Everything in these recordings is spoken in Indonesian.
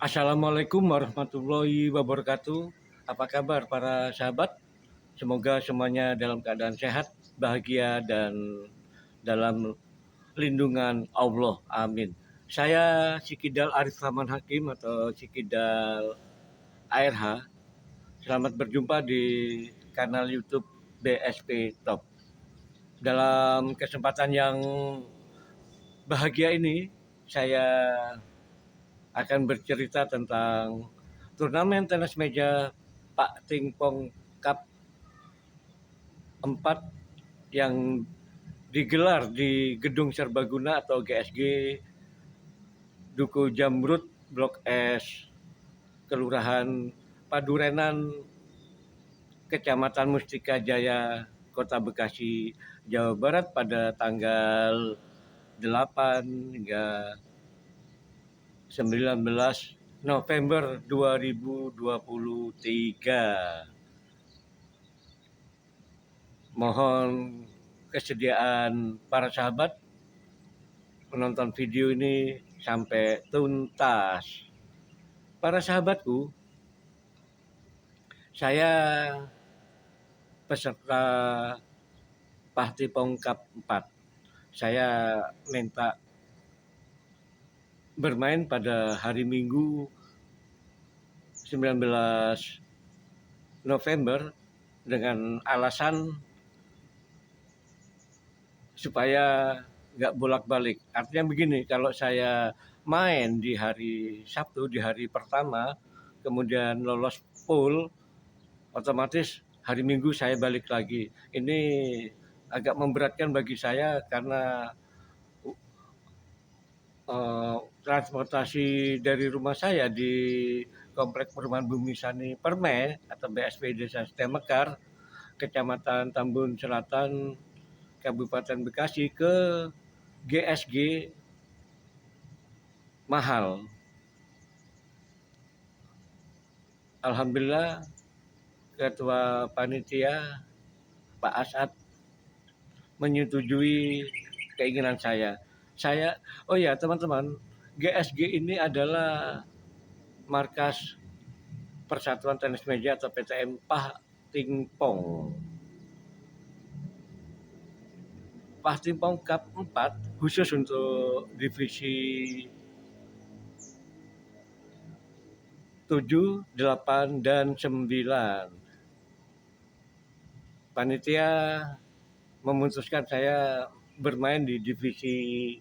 Assalamualaikum warahmatullahi wabarakatuh. Apa kabar para sahabat? Semoga semuanya dalam keadaan sehat, bahagia, dan dalam lindungan Allah. Amin. Saya Sikidal Arif Rahman Hakim atau Sikidal ARH. Selamat berjumpa di kanal YouTube BSP Top. Dalam kesempatan yang bahagia ini, saya akan bercerita tentang turnamen tenis meja Pak Tingpong Cup 4 yang digelar di Gedung Serbaguna atau GSG Duku Jamrut Blok S Kelurahan Padurenan Kecamatan Mustika Jaya Kota Bekasi Jawa Barat pada tanggal 8 hingga 19 November 2023. Mohon kesediaan para sahabat menonton video ini sampai tuntas. Para sahabatku, saya peserta Pahtipong Cup 4. Saya minta bermain pada hari Minggu 19 November dengan alasan supaya nggak bolak-balik. Artinya begini, kalau saya main di hari Sabtu, di hari pertama, kemudian lolos pool, otomatis hari Minggu saya balik lagi. Ini agak memberatkan bagi saya karena transportasi dari rumah saya di Komplek Perumahan Bumi Sani Permai atau BSP Desa Setemekar, Kecamatan Tambun Selatan, Kabupaten Bekasi ke GSG mahal. Alhamdulillah Ketua Panitia Pak Asad menyetujui keinginan saya. Oh ya teman-teman, GSG ini adalah markas Persatuan Tenis Meja atau PTM Pahtipong. Pahtipong Cup 4 khusus untuk divisi 7, 8, dan 9. Panitia memutuskan saya bermain di divisi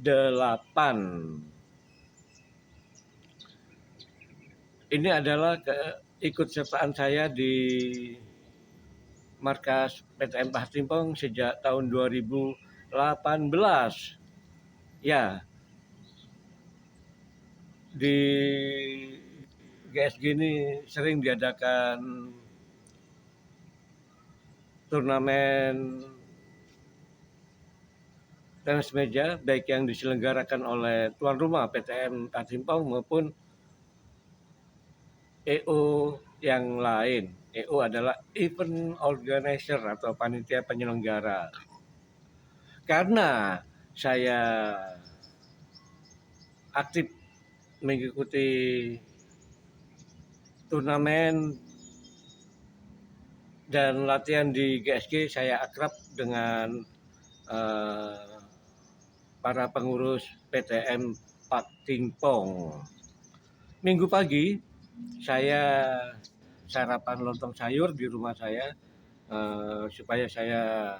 8. Ini adalah keikutsertaan saya di markas PTM Pahtipong sejak tahun 2018. Ya, di GSG ini sering diadakan turnamen tenis meja, baik yang diselenggarakan oleh tuan rumah PTM Pahtipong maupun EO yang lain. EO adalah event organizer atau panitia penyelenggara. Karena saya aktif mengikuti turnamen dan latihan di GSG, saya akrab dengan para pengurus PTM Pahtipong. Minggu pagi saya sarapan lontong sayur di rumah saya supaya saya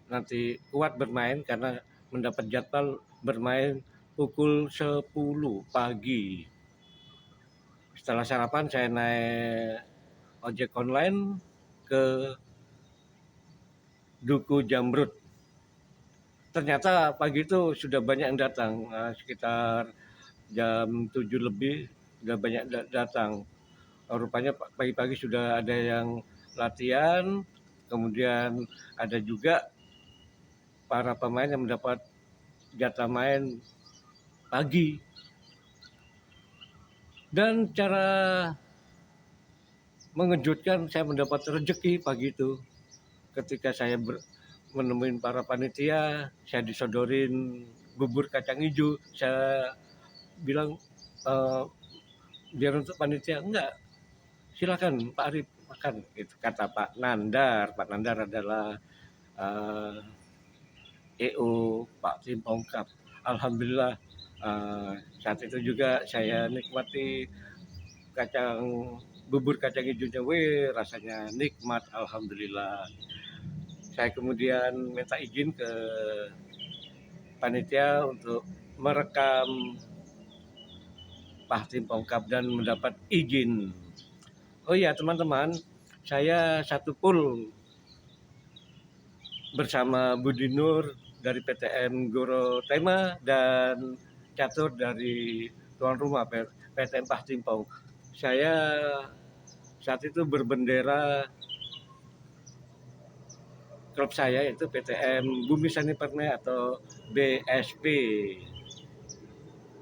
nanti kuat bermain karena mendapat jadwal bermain pukul 10 pagi. Setelah sarapan saya naik ojek online ke Duku Jamrut. Ternyata pagi itu sudah banyak yang datang, sekitar jam 7 lebih sudah banyak datang. Rupanya pagi-pagi sudah ada yang latihan, kemudian ada juga para pemain yang mendapat jatah main pagi. Dan cara mengejutkan, saya mendapat rezeki pagi itu. Ketika saya menemuin para panitia, saya disodorin bubur kacang hijau. Saya bilang, eee, biar untuk panitia, "Enggak, silakan Pak Arif makan," itu kata Pak Nandar. Pak Nandar adalah, eee, EO Pak Tim Ongkap. Alhamdulillah, saat itu juga saya nikmati kacang bubur kacang hijaunya, weh rasanya nikmat, alhamdulillah. Saya kemudian minta izin ke panitia untuk merekam Pak Tim Ongkap dan mendapat izin. Oh iya teman-teman, saya satu pool bersama Budi Nur dari PTM Goro Tema dan Catur dari tuan rumah PTM Pahtimpong. Saya saat itu berbendera klub saya itu PTM Bumi Sani Permai atau BSP.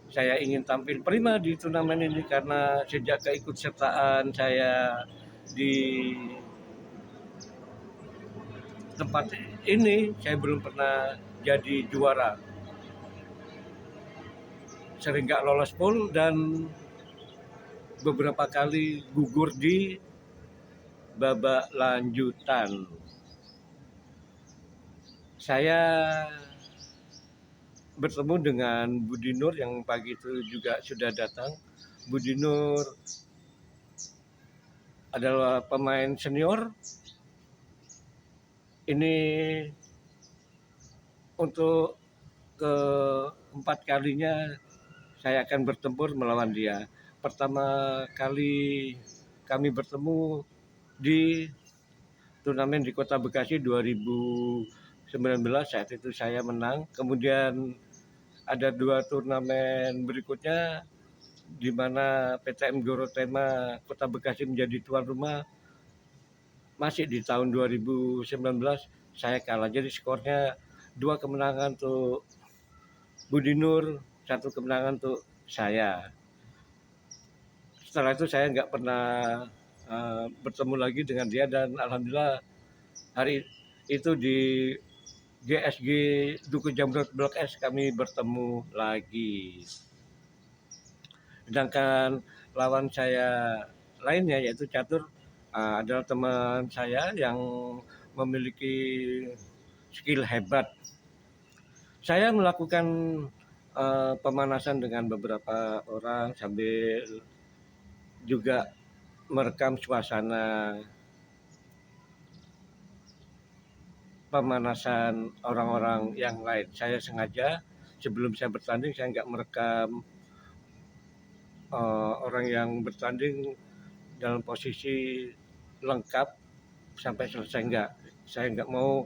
Saya ingin tampil prima di turnamen ini karena sejak keikutsertaan saya di tempat ini saya belum pernah jadi juara. Sering nggak lolos pool dan beberapa kali gugur di babak lanjutan. Saya bertemu dengan Budi Nur yang pagi itu juga sudah datang. Budi Nur adalah pemain senior. Ini untuk keempat kalinya saya akan bertempur melawan dia. Pertama kali kami bertemu di turnamen di Kota Bekasi 2019, saat itu saya menang. Kemudian ada 2 turnamen berikutnya di mana PTM Goro Tema Kota Bekasi menjadi tuan rumah. Masih di tahun 2019 saya kalah. Jadi skornya 2 kemenangan untuk Budi Nur, 1 kemenangan untuk saya. Setelah itu saya nggak pernah bertemu lagi dengan dia dan alhamdulillah hari itu di GSG Duku Jamrut Blok S kami bertemu lagi. Sedangkan lawan saya lainnya yaitu Catur adalah teman saya yang memiliki skill hebat. Saya melakukan pemanasan dengan beberapa orang sambil juga merekam suasana pemanasan orang-orang yang lain. Saya sengaja sebelum saya bertanding saya nggak merekam orang yang bertanding dalam posisi lengkap sampai selesai, enggak. Saya nggak mau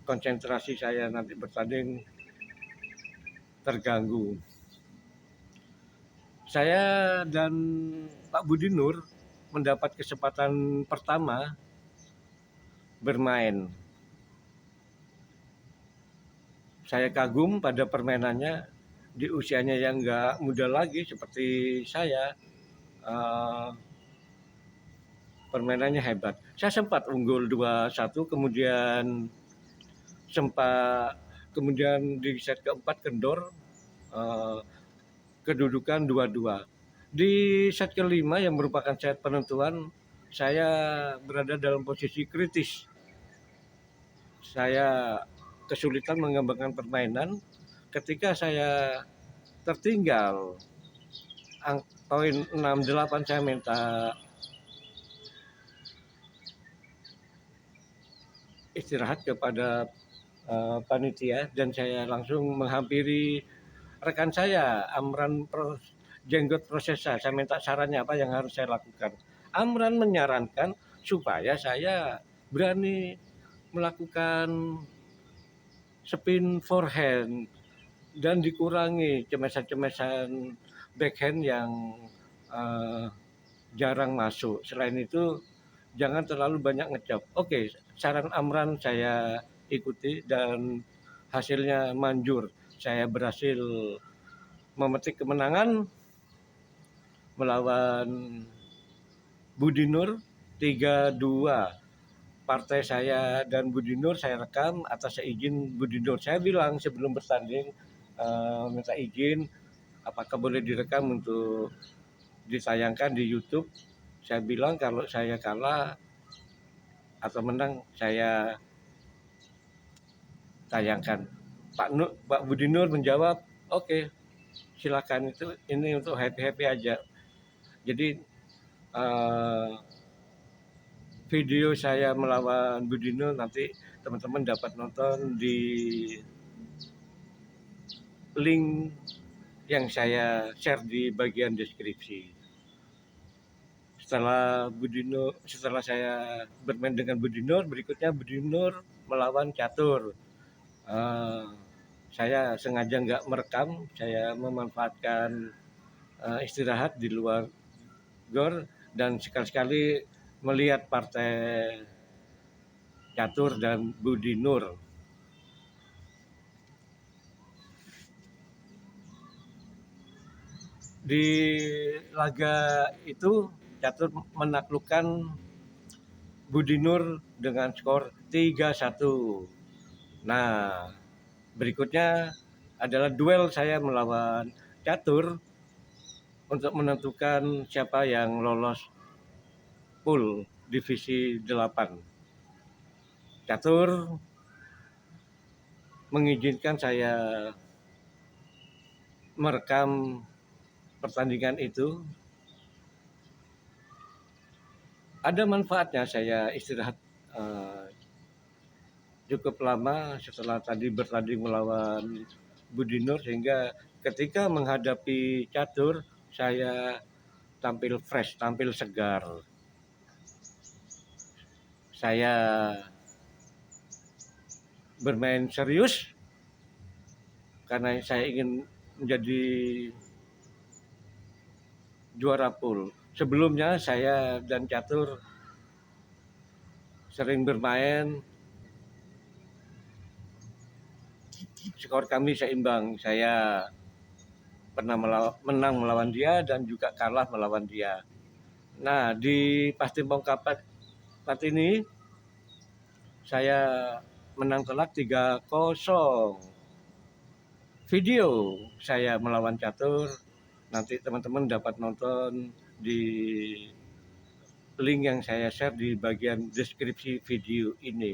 konsentrasi saya nanti bertanding terganggu. Saya dan Pak Budi Nur mendapat kesempatan pertama bermain. Saya kagum pada permainannya di usianya yang nggak muda lagi seperti saya. Permainannya hebat. Saya sempat unggul 2-1, kemudian di set keempat kendor, kedudukan 2-2. Di set kelima yang merupakan set penentuan, saya berada dalam posisi kritis. Saya kesulitan mengembangkan permainan ketika saya tertinggal poin 6-8. Saya minta istirahat kepada panitia dan saya langsung menghampiri rekan saya Amran Jenggot Prosesa. Saya minta sarannya apa yang harus saya lakukan. Amran menyarankan supaya saya berani melakukan spin forehand dan dikurangi cemesan-cemesan backhand yang jarang masuk. Selain itu jangan terlalu banyak ngechop. Oke, saran Amran saya ikuti dan hasilnya manjur. Saya berhasil memetik kemenangan melawan Budi Nur 3-2. Partai saya dan Budi Nur saya rekam atas izin Budi Nur. Saya bilang sebelum bertanding minta izin apakah boleh direkam untuk ditayangkan di YouTube. Saya bilang kalau saya kalah atau menang saya tayangkan. Pak Budi Nur menjawab, oke, silakan, itu ini untuk happy aja. Jadi video saya melawan Budi Nur nanti teman-teman dapat nonton di link yang saya share di bagian deskripsi. Setelah saya bermain dengan Budi Nur, berikutnya Budi Nur melawan catur. Saya sengaja nggak merekam, saya memanfaatkan istirahat di luar gor dan sekali-sekali melihat partai catur dan Budi Nur. Di laga itu catur menaklukkan Budi Nur dengan skor 3-1. Nah, berikutnya adalah duel saya melawan catur untuk menentukan siapa yang lolos pool divisi 8. Catur mengizinkan saya merekam pertandingan itu. Ada manfaatnya saya istirahat cukup lama setelah tadi bertanding melawan Budi Nur, sehingga ketika menghadapi catur saya tampil fresh, tampil segar. Saya bermain serius karena saya ingin menjadi juara pool. Sebelumnya saya dan catur sering bermain, skor kami seimbang. Saya pernah menang melawan dia dan juga kalah melawan dia. Nah, di Pasti Bongkapat ini saya menang telak 3-0. Video saya melawan catur nanti teman-teman dapat nonton di link yang saya share di bagian deskripsi video ini.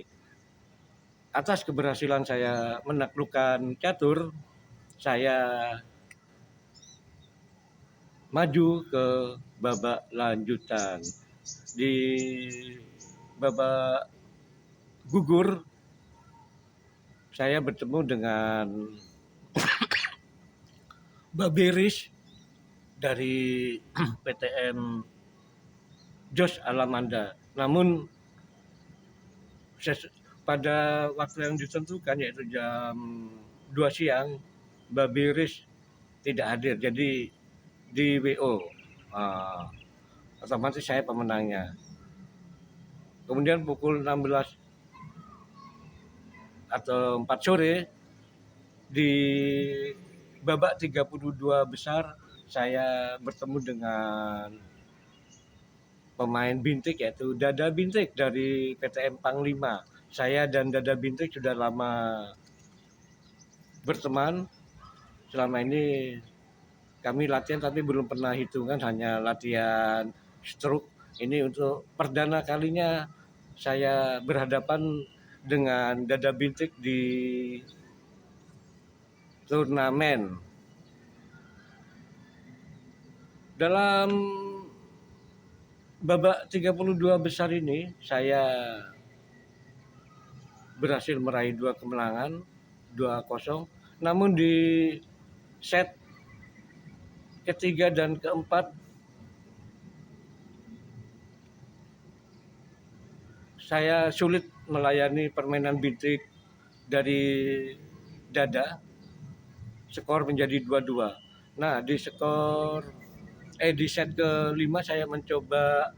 Atas keberhasilan saya menaklukkan catur, saya maju ke babak lanjutan. Di babak gugur, saya bertemu dengan Babiris dari PTM Jos Alamanda. Namun pada waktu yang ditentukan, yaitu jam 2 siang, Babiris tidak hadir, jadi di WO. Otomatis saya pemenangnya. Kemudian pukul 16 atau 4 sore di babak 32 besar saya bertemu dengan pemain Bintik, yaitu Dada Bintik dari PTM Panglima. Saya dan Dada Bintik sudah lama berteman. Selama ini kami latihan tapi belum pernah hitungan, hanya latihan stroke. Ini untuk perdana kalinya saya berhadapan dengan Dada Bintik di turnamen. Dalam babak 32 besar ini saya berhasil meraih 2 kemenangan, 2-0. Namun di set ketiga dan keempat saya sulit melayani permainan Bintik dari Dada. Skor menjadi 2-2. Nah, di set ke-5 saya mencoba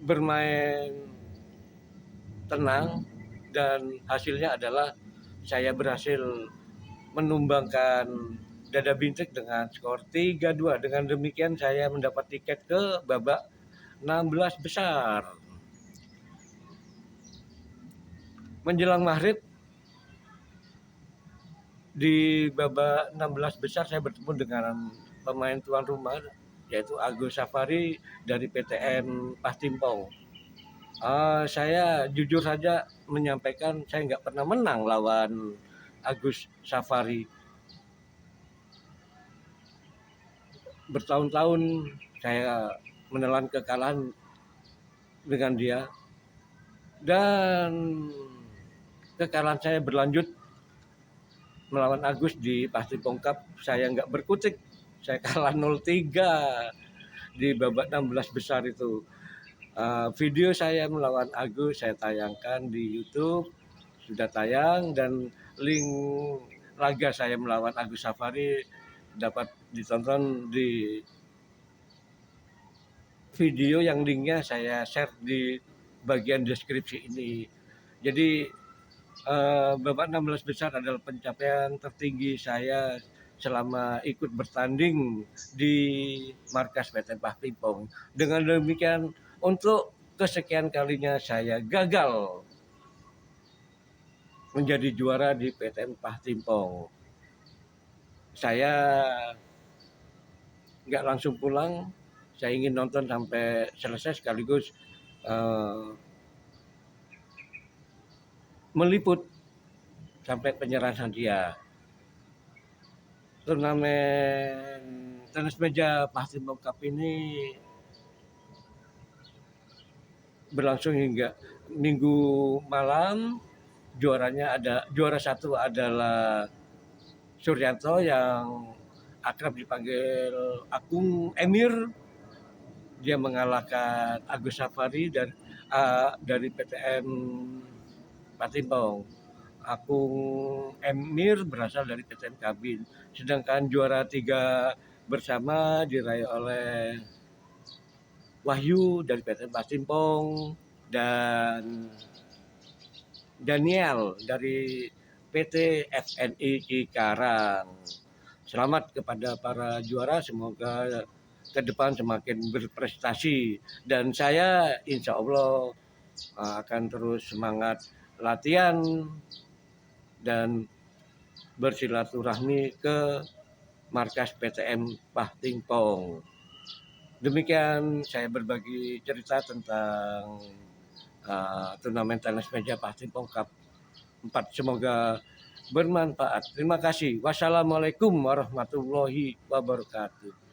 bermain tenang dan hasilnya adalah saya berhasil menumbangkan Dada Bintik dengan skor 3-2. Dengan demikian saya mendapat tiket ke babak 16 besar. Menjelang maghrib Di babak 16 besar saya bertemu dengan pemain tuan rumah yaitu Agus Safari dari PTN Pastimpong. Saya jujur saja menyampaikan saya nggak pernah menang lawan Agus Safari. Bertahun-tahun saya menelan kekalahan dengan dia dan kekalahan saya berlanjut melawan Agus di Pastimpong Cup. Saya nggak berkutik, saya kalah 0-3 di babak 16 besar itu. Video saya melawan Agus saya tayangkan di YouTube, sudah tayang, dan link laga saya melawan Agus Safari dapat ditonton di video yang linknya saya share di bagian deskripsi ini. Jadi babak 16 besar adalah pencapaian tertinggi saya selama ikut bertanding di markas PT Pastimpong. Dengan demikian, untuk kesekian kalinya saya gagal menjadi juara di PTN Pastimpong. Saya nggak langsung pulang, saya ingin nonton sampai selesai sekaligus meliput sampai penyerahan hadiah. Turnamen tenis meja Pastimpong Cup ini berlangsung hingga Minggu malam. Juara satu adalah Suryanto yang akrab dipanggil Akung Emir. Dia mengalahkan Agus Safari dari PTN Pastimpong. Akung Emir berasal dari PTN Kabin. Sedangkan juara 3 bersama diraih oleh Wahyu dari PTN Pastimpong dan Daniel dari PT FNI Cikarang. Selamat kepada para juara, semoga ke depan semakin berprestasi, dan saya insya Allah akan terus semangat latihan dan bersilaturahmi ke markas PTM Pastimpong. Demikian saya berbagi cerita tentang turnamen tenis meja Pastimpong Cup 4. Semoga bermanfaat. Terima kasih. Wassalamualaikum warahmatullahi wabarakatuh.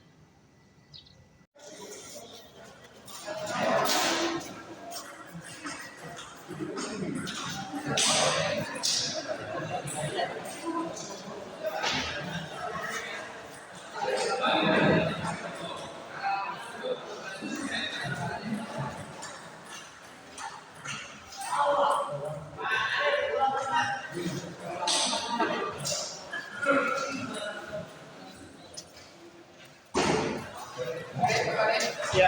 Ya.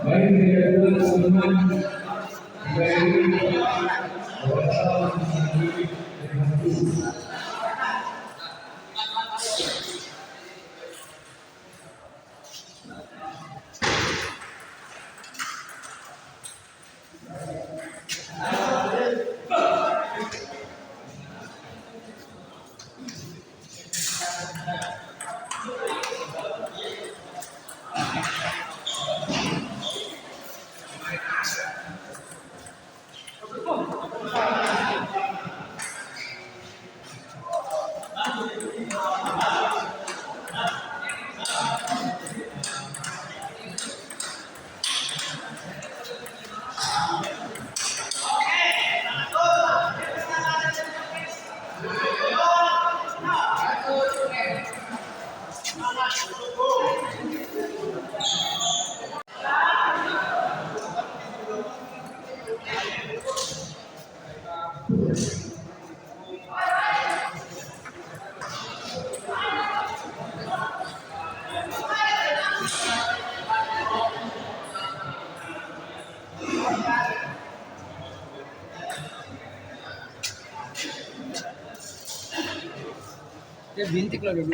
Baik, teman-teman, Dia bintik lagi dulu.